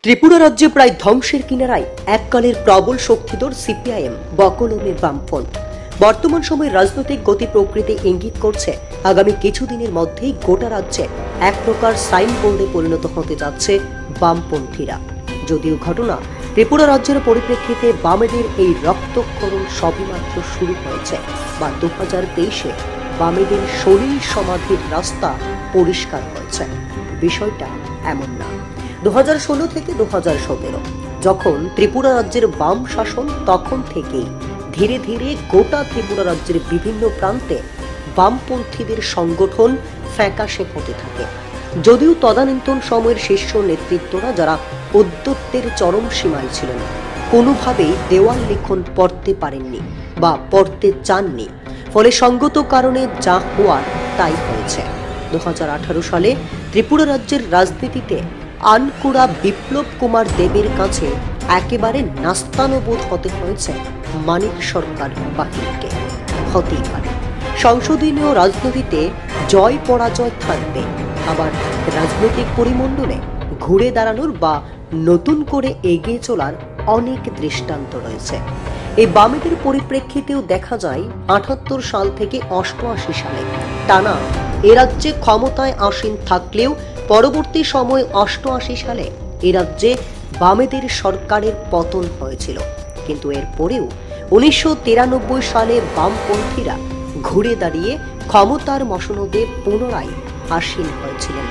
ত্রিপুরা রাজ্যে প্রায় ধ্বংসের কিনারায় এককালের প্রবল শক্তিধর সিপিআইএম বকলমের বামফ্রন্ট বর্তমান সময়ে রাজনৈতিক গতি প্রকৃতি ইঙ্গিত করছে আগামী কিছুদিনের মধ্যেই গোটা রাজ্যে এক প্রকার সাইনবোর্ডে পরিণত হতে যাচ্ছে বামপন্থীরা। যদিও ঘটনা ত্রিপুরা রাজ্যের পরিপ্রেক্ষিতে বামেদের এই রক্তক্ষরণ সবেমাত্র শুরু হয়েছে বা 2023-এ বামেদের সলিল সমাধির রাস্তা পরিষ্কার হয়েছে। বিষয়টা এমন না। 2016 থেকে 2017 যখন ত্রিপুরা রাজ্যের বাম শাসন, তখন থেকেই ধীরে ধীরে গোটা ত্রিপুরা রাজ্যের বিভিন্ন প্রান্তে বামপন্থীদের সংগঠন ফ্যাকাশে হতে থাকে। যদিও তদানীন্তন সময়ের শীর্ষ নেতৃত্বরা যারা উদ্যত্তের চরম সীমায় ছিলেন, কোনোভাবেই দেওয়াল লিখন পড়তে পারেননি বা পড়তে চাননি, ফলে সঙ্গত কারণে যা হওয়ার তাই হয়েছে। 2018 সালে ত্রিপুরা রাজ্যের রাজনীতিতে আনকুড়া বিপ্লব কুমার দেবের কাছে একেবারে নাস্তানুবোধ হতে হয়েছে মানিক সরকার বাহিনীকে। হতেই পারে সংসদীয় রাজনীতিতে জয় পরাজয় থাকবে, আবার রাজনৈতিক পরিমণ্ডলে ঘুরে দাঁড়ানোর বা নতুন করে এগিয়ে চলার অনেক দৃষ্টান্ত রয়েছে। এই বামেদের পরিপ্রেক্ষিতেও দেখা যায় 78 সাল থেকে 88 সালে টানা এ রাজ্যে ক্ষমতায় আসীন থাকলেও পরবর্তী সময় 88 সালে এ রাজ্যে বামেদের সরকারের পতন হয়েছিল। কিন্তু এরপরেও 1993 সালে বামপন্থীরা ঘুরে দাঁড়িয়ে ক্ষমতার মসনদে পুনরায় আসীন হয়েছিলেন।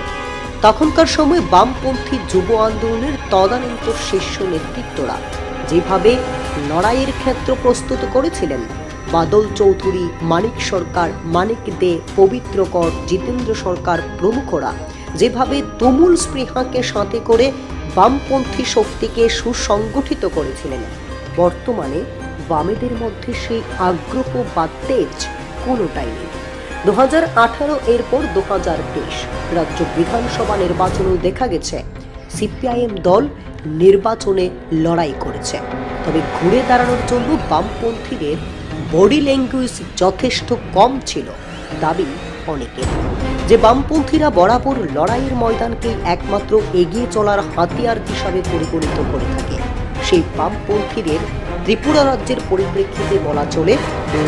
তখনকার সময় বামপন্থী যুব আন্দোলনের তদানীন্তন শীর্ষ নেতৃত্বরা যেভাবে লড়াইয়ের ক্ষেত্র প্রস্তুত করেছিলেন, বাদল চৌধুরী, মানিক সরকার, মানিক দে, পবিত্র কর, জিতেন্দ্র সরকার প্রমুখরা যেভাবে তুমুল স্পৃহাকে সাথে করে বামপন্থী শক্তিকে সুসংগঠিত করেছিলেন, বর্তমানে বামেদের মধ্যে সেই আগ্রহ বা তেজ কোনোটাই নেই। 2018 এরপর 2023 রাজ্য বিধানসভা নির্বাচনেও দেখা গেছে সিপিআইএম দল নির্বাচনে লড়াই করেছে, তবে ঘুরে দাঁড়ানোর জন্য বামপন্থীদের বডি ল্যাঙ্গুয়েজ যথেষ্ট কম ছিল দাবি অনেকের। যে বামপন্থীরা বরাবর লড়াইয়ের ময়দানকে একমাত্র এগিয়ে চলার হাতিয়ার হিসাবে পরিগণিত করে থাকে, সেই বামপন্থীদের ত্রিপুরা রাজ্যের পরিপ্রেক্ষিতে বলা চলে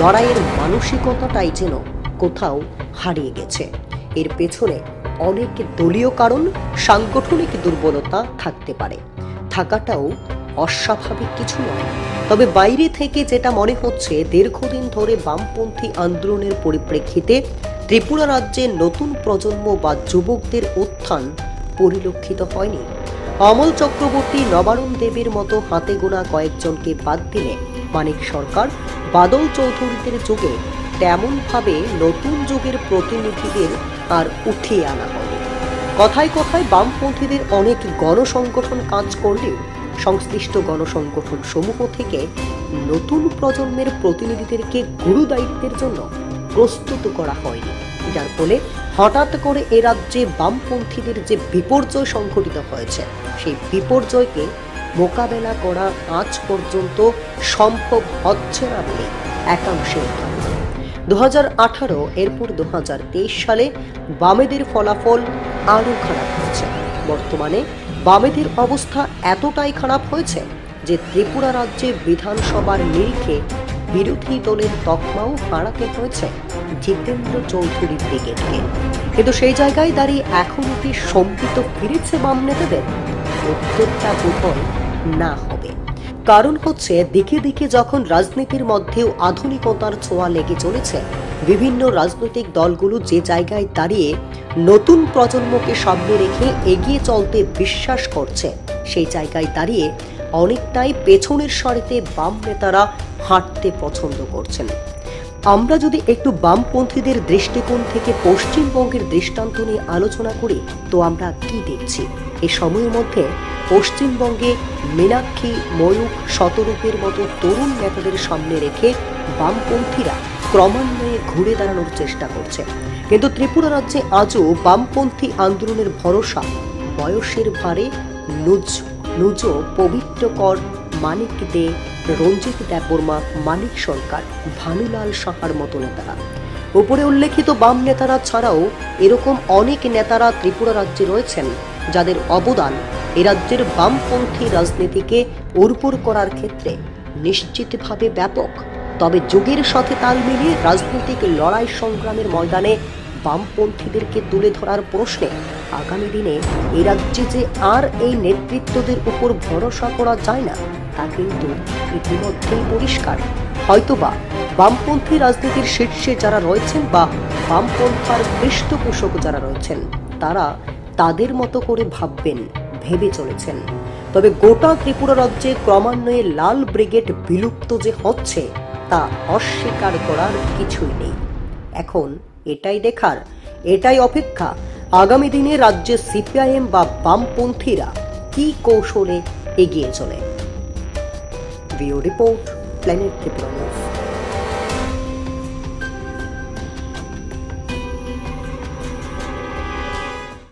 লড়াইয়ের মানসিকতাটাই যেন কোথাও হারিয়ে গেছে। এর পেছনে অনেক দলীয় কারণ, সাংগঠনিক দুর্বলতা থাকতে পারে, থাকাটাও অস্বাভাবিক কিছু নয়। তবে বাইরে থেকে যেটা মনে হচ্ছে, দীর্ঘদিন ধরে বামপন্থী আন্দোলনের পরিপ্রেক্ষিতে ত্রিপুরা রাজ্যে নতুন প্রজন্ম বা যুবকদের উত্থান পরিলক্ষিত হয়নি। অমল চক্রবর্তী, নবারুণ দেবের মতো হাতে গোনা কয়েকজনকে বাদ দিলে মানিক সরকার, বাদল চৌধুরীদের যুগে তেমনভাবে নতুন যুগের প্রতিনিধিদের আর উঠিয়ে আনা হয়নি। কথায় কথায় বামপন্থীদের অনেক গণসংগঠন কাজ করলেও সংশ্লিষ্ট গণসংগঠন সমূহ থেকে নতুন প্রজন্মের প্রতিনিধিদেরকে গুরু দায়িত্বের জন্য প্রস্তুত করা হয়নি, যার ফলে হঠাৎ করে এ রাজ্যে বামপন্থীদের যে বিপর্যয় সংঘটিত হয়েছে, সেই বিপর্যয়কে মোকাবেলা করা আজ পর্যন্ত সম্ভব হচ্ছে না বলে একাংশের ধারণা। 2018 এরপর 2023 সালে বামেদের ফলাফল আরও খারাপ হয়েছে। বর্তমানে বামেদের অবস্থা এতটাই খারাপ হয়েছে যে ত্রিপুরা রাজ্যে বিধানসভার নিরিখে বিরোধী দলের তকমাও হারাতে হয়েছে জিতেন্দ্র চৌধুরীর ব্রিগেডকে। কিন্তু সেই জায়গায় দাঁড়িয়ে এখনো কি সম্মিলিত ফিরেছে বাম নেতাদের? উত্তরটা বোধহয় না হবে। কারণ হচ্ছে, দিকে দিকে যখন রাজনীতির মধ্যেও আধুনিকতার ছোঁয়া লেগে চলেছে, বিভিন্ন রাজনৈতিক দলগুলো যে জায়গায় দাঁড়িয়ে নতুন প্রজন্মকে সামনে রেখে এগিয়ে চলতে বিশ্বাস করছে, সেই জায়গায় দাঁড়িয়ে অনেকটাই পেছনের সারিতে বাম নেতারা হাঁটতে পছন্দ করছেন। আমরা যদি একটু বামপন্থীদের দৃষ্টিকোণ থেকে পশ্চিমবঙ্গের দৃষ্টান্ত নিয়ে আলোচনা করি, তো আমরা কি দেখছি? এই সময়ের মধ্যে পশ্চিমবঙ্গে মীনাক্ষী, ময়ূখ, শতরূপের মতো তরুণ নেতাদের সামনে রেখে বামপন্থীরা ক্রমান্বয়ে ঘুরে দাঁড়ানোর চেষ্টা করছে। কিন্তু ত্রিপুরা রাজ্যে আজও বামপন্থী আন্দোলনের ভরসা বয়সের ভারে নুজ, পবিত্র কর, মানিক দে, রঞ্জিত দেববর্মা, মানিক সরকার, ভানুলাল সাহার মতো নেতারা। উপরে উল্লেখিত বাম নেতারা ছাড়াও এরকম অনেক নেতারা ত্রিপুরা রাজ্যে রয়েছেন যাদের অবদান এ রাজ্যের বামপন্থী রাজনীতিকে উর্বর করার ক্ষেত্রে নিশ্চিতভাবে ব্যাপক। তবে যুগের সাথে তাল মিলিয়ে রাজনৈতিক লড়াই সংগ্রামের ময়দানে বামপন্থীদেরকে তুলে ধরার প্রশ্নে আগামী দিনে এই রাজ্যে যে আর এই নেতৃত্বদের উপর ভরসা করা যায় না তা কিন্তু ইতিমধ্যেই পরিষ্কার। হয়তোবা বামপন্থী রাজনীতির শীর্ষে যারা রয়েছেন বা বামপন্থার পৃষ্ঠপোষক যারা রয়েছেন তারা তাদের মতো করে ভাববেন, ভেবে চলেছেন। তবে গোটা ত্রিপুরা রাজ্যে ক্রমান্বয়ে লাল ব্রিগেড বিলুপ্ত যে হচ্ছে তা অস্বীকার করার কিছুই নেই। এখন এটাই দেখার, এটাই অপেক্ষা আগামী দিনে রাজ্যে সিপিআইএম বা বামপন্থীরা কি কৌশলে এগিয়ে চলে। Video report, planet Tripura news.